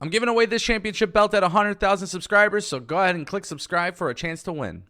I'm giving away this championship belt at 100,000 subscribers, so go ahead and click subscribe for a chance to win.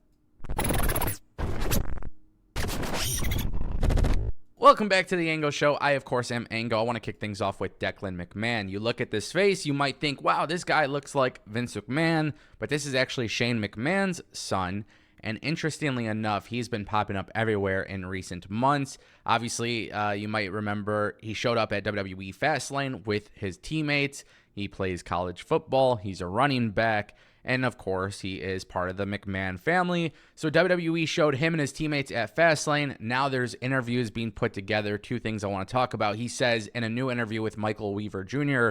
Welcome back to the Angle Show. I, of course, am Angle. I want to kick things off with Declan McMahon. You look at this face, you might think, wow, this guy looks like Vince McMahon, but this is actually Shane McMahon's son. And interestingly enough, he's been popping up everywhere in recent months. Obviously, you might remember he showed up at WWE Fastlane with his teammates. He plays college football. He's a running back. And, of course, he is part of the McMahon family. So WWE showed him and his teammates at Fastlane. Now there's interviews being put together. Two things I want to talk about. He says in a new interview with Michael Weaver Jr.,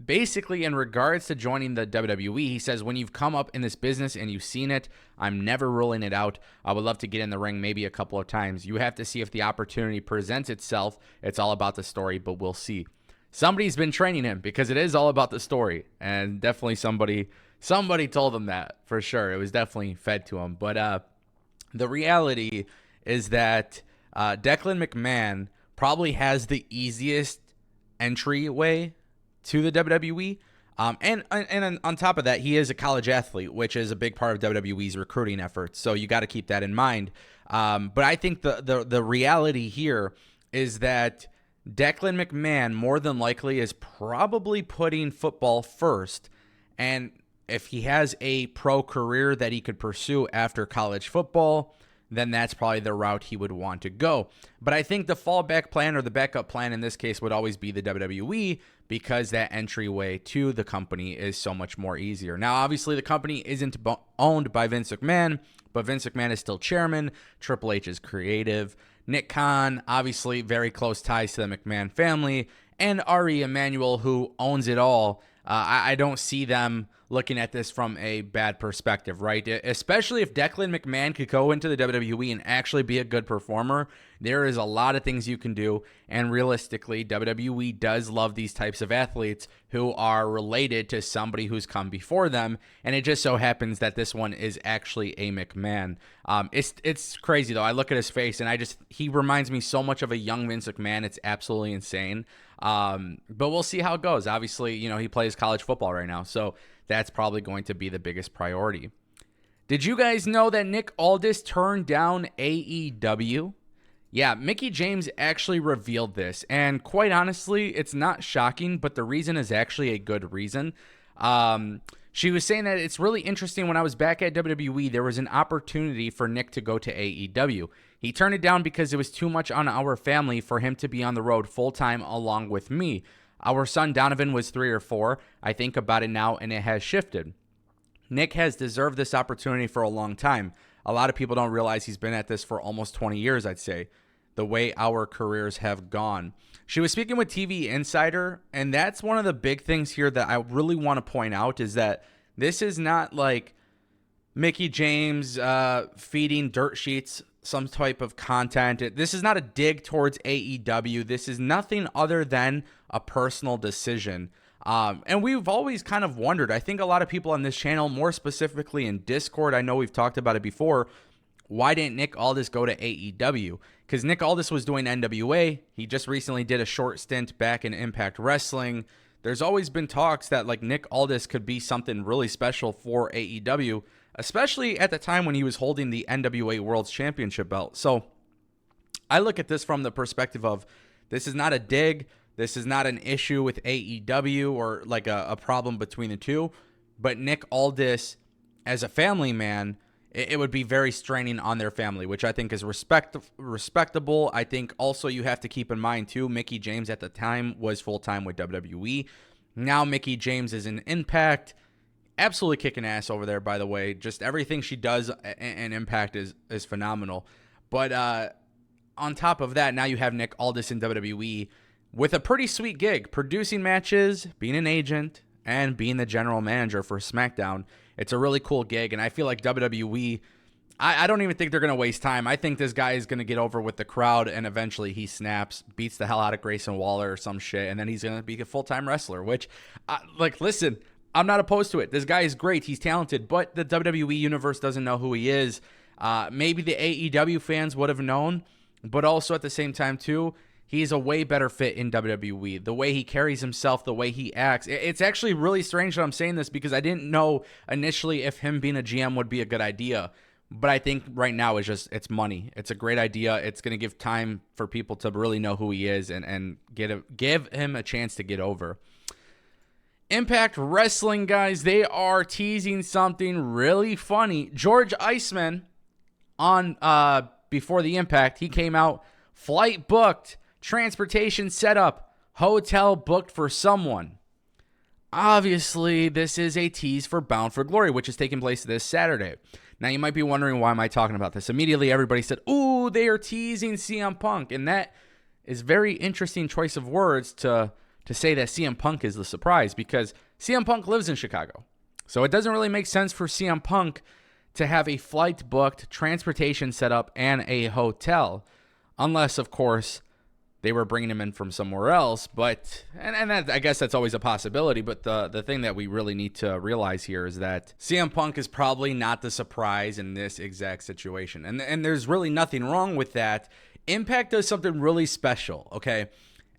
basically in regards to joining the WWE, he says, when you've come up in this business and you've seen it, I'm never ruling it out. I would love to get in the ring maybe a couple of times. You have to see if the opportunity presents itself. It's all about the story, but we'll see. Somebody's been training him because it is all about the story, and definitely somebody told him that for sure. It was definitely fed to him. But the reality is that Declan McMahon probably has the easiest entryway to the WWE. And on top of that, he is a college athlete, which is a big part of WWE's recruiting efforts. So you got to keep that in mind. But I think the reality here is that Declan McMahon more than likely is probably putting football first. And if he has a pro career that he could pursue after college football, then that's probably the route he would want to go. But I think the fallback plan or the backup plan in this case would always be the WWE, because that entryway to the company is so much more easier. Now, obviously, the company isn't owned by Vince McMahon, but Vince McMahon is still chairman. Triple H is creative. Nick Khan, obviously, very close ties to the McMahon family. And Ari Emanuel, who owns it all. I don't see them looking at this from a bad perspective, right? Especially if Declan McMahon could go into the WWE and actually be a good performer. There is a lot of things you can do, and realistically, WWE does love these types of athletes who are related to somebody who's come before them, and it just so happens that this one is actually a McMahon. It's crazy, though. I look at his face, and he reminds me so much of a young Vince McMahon. It's absolutely insane. But we'll see how it goes. Obviously, he plays college football right now, so that's probably going to be the biggest priority. Did you guys know that Nick Aldis turned down AEW? Yeah, Mickie James actually revealed this, and quite honestly, it's not shocking, but the reason is actually a good reason. She was saying that it's really interesting. When I was back at WWE, there was an opportunity for Nick to go to AEW. He turned it down because it was too much on our family for him to be on the road full-time along with me. Our son Donovan was 3 or 4. I think about it now, and it has shifted. Nick has deserved this opportunity for a long time. A lot of people don't realize he's been at this for almost 20 years, I'd say, the way our careers have gone. She was speaking with TV Insider, and that's one of the big things here that I really want to point out is that this is not like Mickie James feeding dirt sheets some type of content. This is not a dig towards AEW. This is nothing other than a personal decision. And we've always kind of wondered, I think a lot of people on this channel, more specifically in Discord, I know we've talked about it before, why didn't Nick Aldis go to AEW? Because Nick Aldis was doing NWA. He just recently did a short stint back in Impact Wrestling. There's always been talks that like Nick Aldis could be something really special for AEW, especially at the time when he was holding the NWA World Championship belt. So I look at this from the perspective of this is not a dig. This is not an issue with AEW or like a problem between the two. But Nick Aldis, as a family man, it would be very straining on their family, which I think is respectable. I think also you have to keep in mind, too, Mickie James at the time was full-time with WWE. Now Mickie James is in Impact. Absolutely kicking ass over there, by the way. Just everything she does in Impact is phenomenal. But on top of that, now you have Nick Aldis in WWE with a pretty sweet gig, producing matches, being an agent, and being the general manager for SmackDown. It's a really cool gig, and I feel like WWE, I don't even think they're going to waste time. I think this guy is going to get over with the crowd, and eventually he snaps, beats the hell out of Grayson Waller or some shit, and then he's going to be a full-time wrestler, which, listen, I'm not opposed to it. This guy is great. He's talented, but the WWE universe doesn't know who he is. Maybe the AEW fans would have known, but also at the same time, too, he's a way better fit in WWE. The way he carries himself, the way he acts. It's actually really strange that I'm saying this because I didn't know initially if him being a GM would be a good idea. But I think right now it's money. It's a great idea. It's going to give time for people to really know who he is and give him a chance to get over. Impact Wrestling, guys, they are teasing something really funny. George Iceman on before the Impact, he came out, flight booked, transportation set up, hotel booked for someone. Obviously, this is a tease for Bound for Glory, which is taking place this Saturday. Now, you might be wondering, why am I talking about this? Immediately, everybody said, ooh, they are teasing CM Punk. And that is very interesting choice of words to say that CM Punk is the surprise, because CM Punk lives in Chicago. So it doesn't really make sense for CM Punk to have a flight booked, transportation set up, and a hotel. Unless, of course, they were bringing him in from somewhere else. But and that, I guess that's always a possibility. But the thing that we really need to realize here is that CM Punk is probably not the surprise in this exact situation. And there's really nothing wrong with that. Impact does something really special, okay?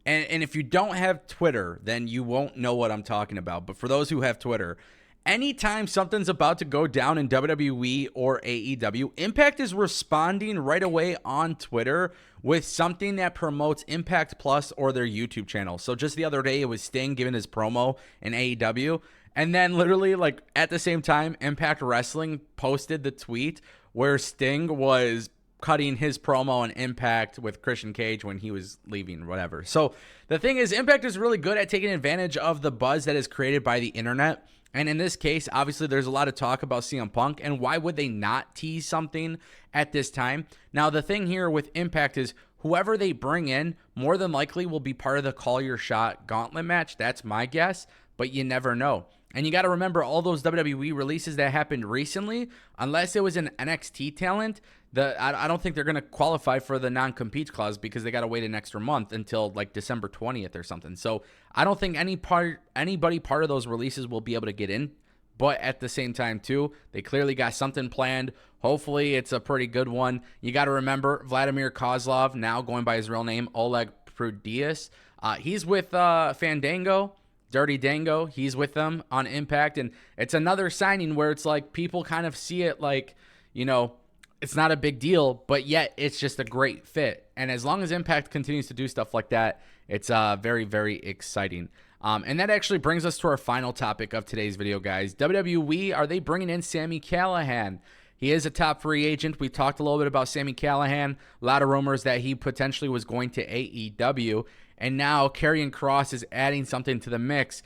And if you don't have Twitter, then you won't know what I'm talking about. But for those who have Twitter, anytime something's about to go down in WWE or AEW, Impact is responding right away on Twitter with something that promotes Impact Plus or their YouTube channel. So just the other day, it was Sting giving his promo in AEW. And then literally, like, at the same time, Impact Wrestling posted the tweet where Sting was cutting his promo on Impact with Christian Cage when he was leaving, whatever. So the thing is, Impact is really good at taking advantage of the buzz that is created by the internet. And in this case, obviously, there's a lot of talk about CM Punk, and why would they not tease something at this time? Now, the thing here with Impact is whoever they bring in more than likely will be part of the Call Your Shot gauntlet match. That's my guess, but you never know. And you got to remember, all those WWE releases that happened recently, unless it was an NXT talent, I don't think they're going to qualify for the non-compete clause because they got to wait an extra month until like December 20th or something. So I don't think anybody part of those releases will be able to get in. But at the same time, too, they clearly got something planned. Hopefully, it's a pretty good one. You got to remember, Vladimir Kozlov, now going by his real name, Oleg Prudius. He's with Fandango. Dirty Dango, he's with them on Impact, and it's another signing where it's like people kind of see it like, you know, it's not a big deal, but yet it's just a great fit. And as long as Impact continues to do stuff like that, it's very, very exciting. And that actually brings us to our final topic of today's video, guys. WWE, are they bringing in Sami Callihan? He is a top free agent. We talked a little bit about Sami Callihan. A lot of rumors that he potentially was going to AEW. And now Karrion Kross is adding something to the mix.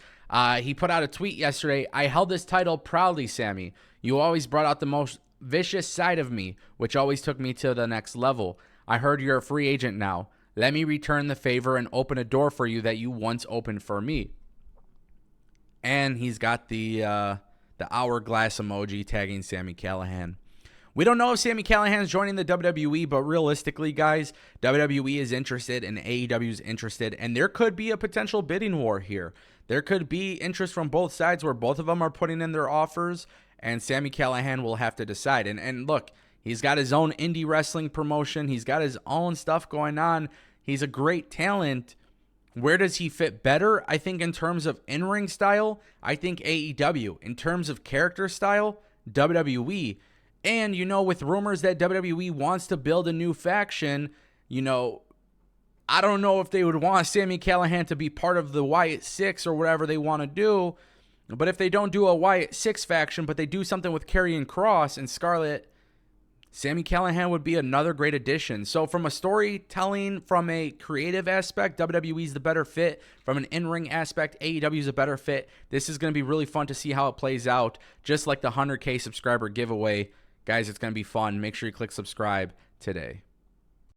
He put out a tweet yesterday. I held this title proudly, Sami. You always brought out the most vicious side of me, which always took me to the next level. I heard you're a free agent now. Let me return the favor and open a door for you that you once opened for me. And he's got the hourglass emoji tagging Sami Callihan. We don't know if Sami Callihan is joining the WWE, but realistically, guys, WWE is interested and AEW is interested, and there could be a potential bidding war here. There could be interest from both sides where both of them are putting in their offers, and Sami Callihan will have to decide. And look, he's got his own indie wrestling promotion. He's got his own stuff going on. He's a great talent. Where does he fit better? I think in terms of in-ring style, I think AEW. In terms of character style, WWE. And, you know, with rumors that WWE wants to build a new faction, you know, I don't know if they would want Sami Callihan to be part of the Wyatt Six or whatever they want to do. But if they don't do a Wyatt Six faction, but they do something with Karrion Kross and Scarlett, Sami Callihan would be another great addition. So from a storytelling, from a creative aspect, WWE is the better fit. From an in-ring aspect, AEW is a better fit. This is going to be really fun to see how it plays out, just like the 100K subscriber giveaway. Guys, it's going to be fun. Make sure you click subscribe today.